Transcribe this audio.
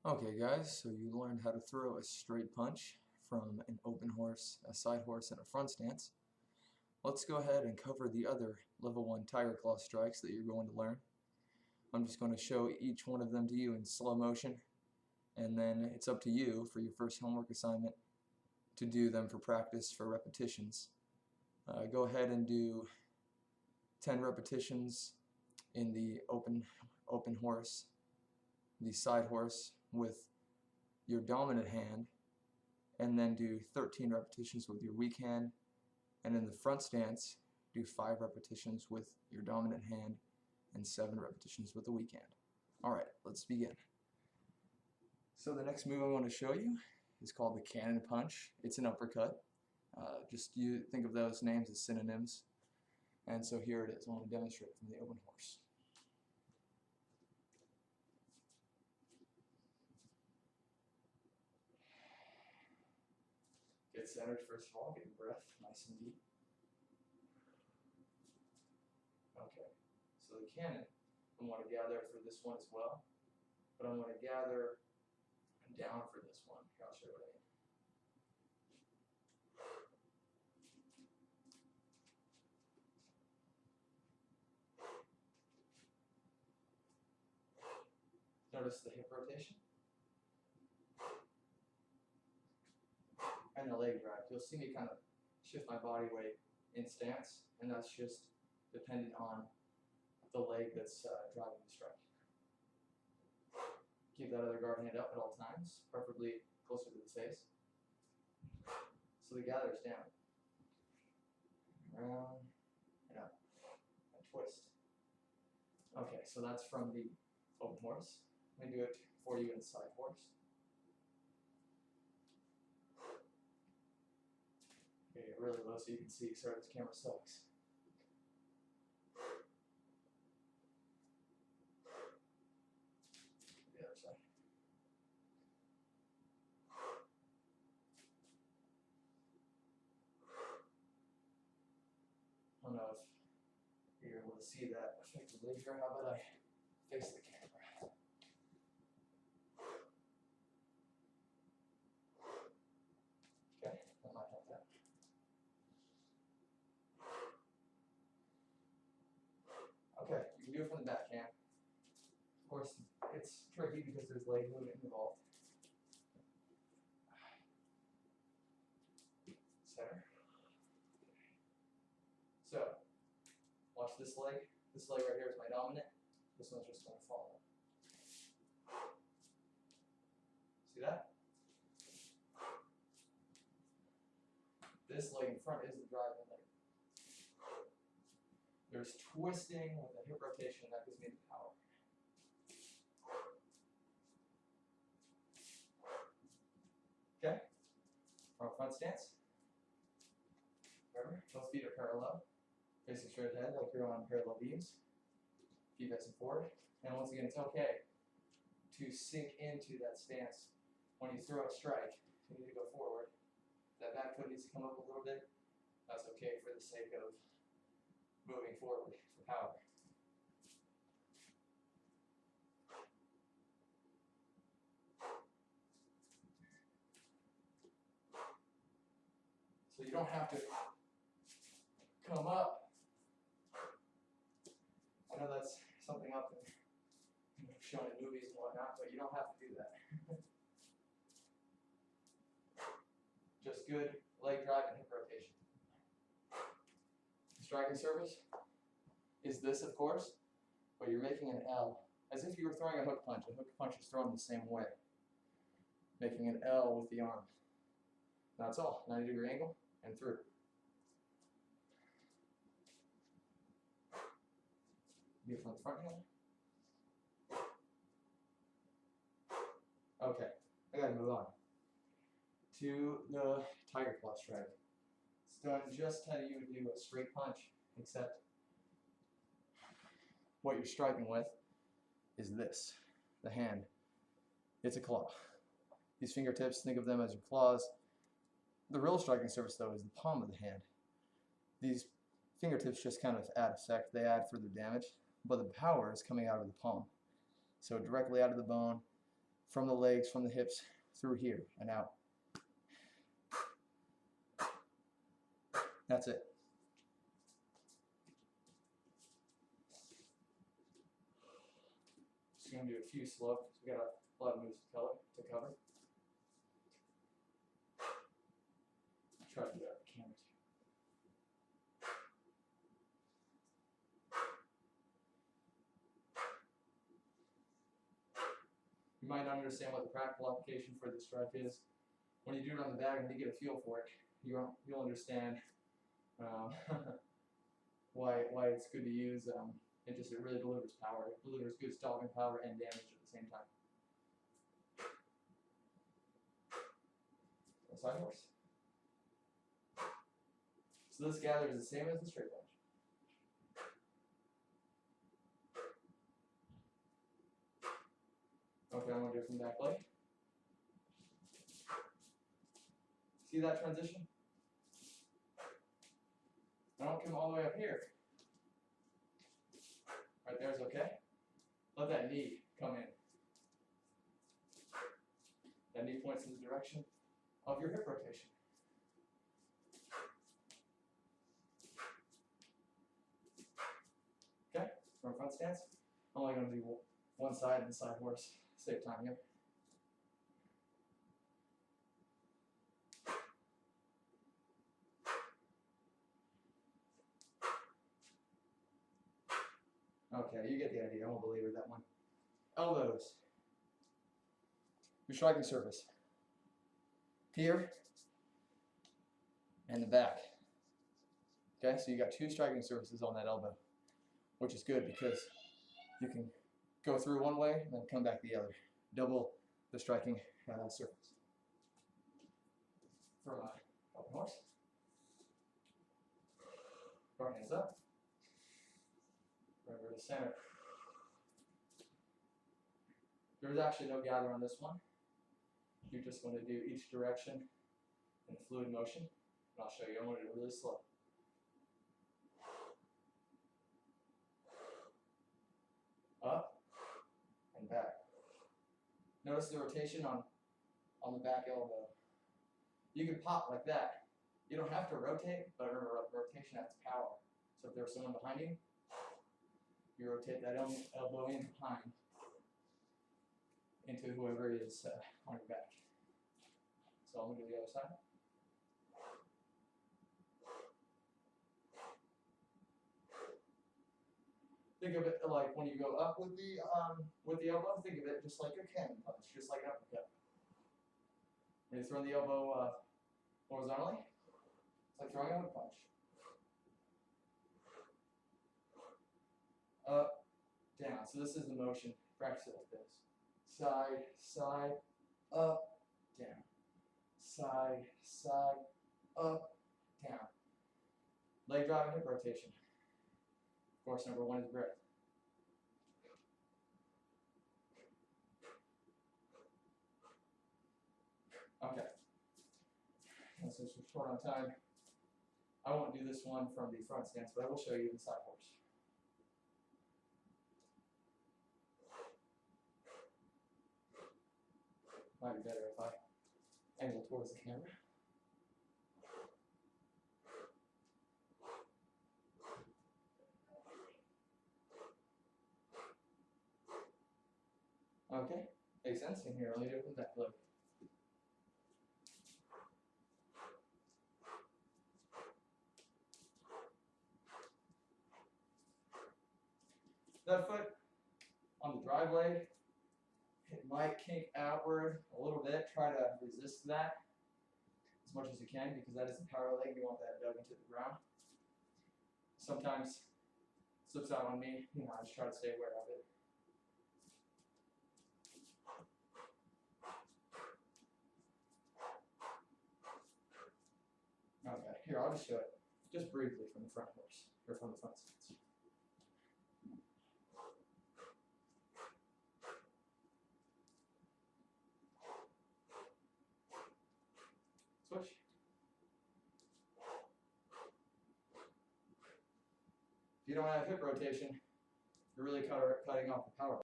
Okay guys, so you learned how to throw a straight punch from an open horse, a side horse, and a front stance. Let's go ahead and cover the other level 1 tiger claw strikes that you're going to learn. I'm just going to show each one of them to you in slow motion, and then it's up to you for your first homework assignment to do them for practice for repetitions. Go ahead and do 10 repetitions in the open horse, the side horse with your dominant hand, and then do 13 repetitions with your weak hand, and in the front stance do 5 repetitions with your dominant hand and 7 repetitions with the weak hand. Alright, let's begin. So the next move I want to show you is called the cannon punch. It's an uppercut. Just you think of those names as synonyms. And so here it is. I want to demonstrate from the open horse. Get centered first of all, get your breath nice and deep. Okay, so the cannon, I want to gather for this one as well, but I want to gather down for this one. Here, I'll show you what I mean. Notice the hip rotation and the leg drive. You'll see me kind of shift my body weight in stance, and that's just dependent on the leg that's driving the strike. Keep that other guard hand up at all times, preferably closer to the face. So the gather is down, around, and up, and twist. Okay, so that's from the open horse. Let me do it for you in side horse. Okay, get really low so you can see. Sorry, this camera sucks. The other side. I don't know if you're able to see that effectively here. How about I face the camera? Okay, that might help that. Okay, you can do it from the backhand. Of course, it's tricky because there's leg movement involved. Center. So, watch this leg. This leg right here is my dominant. This one's just going to follow. See that? This leg in front is the driving leg. There's twisting with a hip rotation, that gives me the power. Okay? From front stance. Remember, both feet are parallel. Facing straight ahead like you're on parallel beams. Keep facing forward. And once again, it's okay to sink into that stance. When you throw a strike, you need to go forward. That back foot needs to come up a little bit. That's okay for the sake of moving forward for power. So you don't have to come up. I know that's something up in, shown in movies and whatnot, but you don't have to do that. Just good leg drive and hip rotation. Striking surface is this, of course, but you're making an L, as if you were throwing a hook punch. A hook punch is thrown the same way, making an L with the arm. That's all, 90-degree angle and through. Be from the front hand. Okay, I gotta move on to the tiger claw strike. It's done just how you would do a straight punch, except what you're striking with is this, the hand. It's a claw. These fingertips, think of them as your claws. The real striking surface, though, is the palm of the hand. These fingertips just kind of add effect. They add further damage, but the power is coming out of the palm. So directly out of the bone, from the legs, from the hips, through here and out. That's it. Just going to do a few slow because we got a lot of moves to cover. I'll try to do that on camera too. You might not understand what the practical application for this strike is. When you do it on the bag and you get a feel for it, you'll understand why it's good to use. It really delivers power. It delivers good stopping power and damage at the same time. Side horse. So this gather is the same as the straight lunge. Okay, I'm going to do it from the back leg. See that transition? I don't come all the way up here. Right there's okay. Let that knee come in. That knee points in the direction of your hip rotation. Okay, from front stance. I'm only going to do one side and the side horse. Save time here. Okay, you get the idea. I won't belabor that one. Elbows. Your striking surface. Here and the back. Okay, so you got two striking surfaces on that elbow, which is good because you can go through one way and then come back the other. Double the striking surface. From open horse. Front hands up. Remember the center. There's actually no gather on this one. You're just going to do each direction in a fluid motion. And I'll show you. I'm going to do it really slow. Up and back. Notice the rotation on the back elbow. You can pop like that. You don't have to rotate, but remember, rotation adds power. So if there's someone behind you, you rotate that elbow in behind into whoever is on your back. So I'm going to do the other side. Think of it like when you go up with the elbow, think of it just like a cannon punch, just like an uppercut. When you throw the elbow horizontally, it's like throwing a hook punch. Up, down. So this is the motion. Practice it like this. Side, side, up, down. Side, side, up, down. Leg drive and hip rotation. Of course, number one is breath. Okay. And since we're short on time, I won't do this one from the front stance, but I will show you the side horse. Might be better if I angle towards the camera. Okay, makes sense. In here, let me do it from that leg. That foot on the drive leg, it might kink outward a little bit. Try to resist that as much as you can because that is a power leg. You want that dug into the ground. Sometimes it slips out on me. I just try to stay aware of it. Okay, here, I'll just show it just briefly from the front horse, or from the front stance. Switch. If you don't have hip rotation, you're really cutting off the power.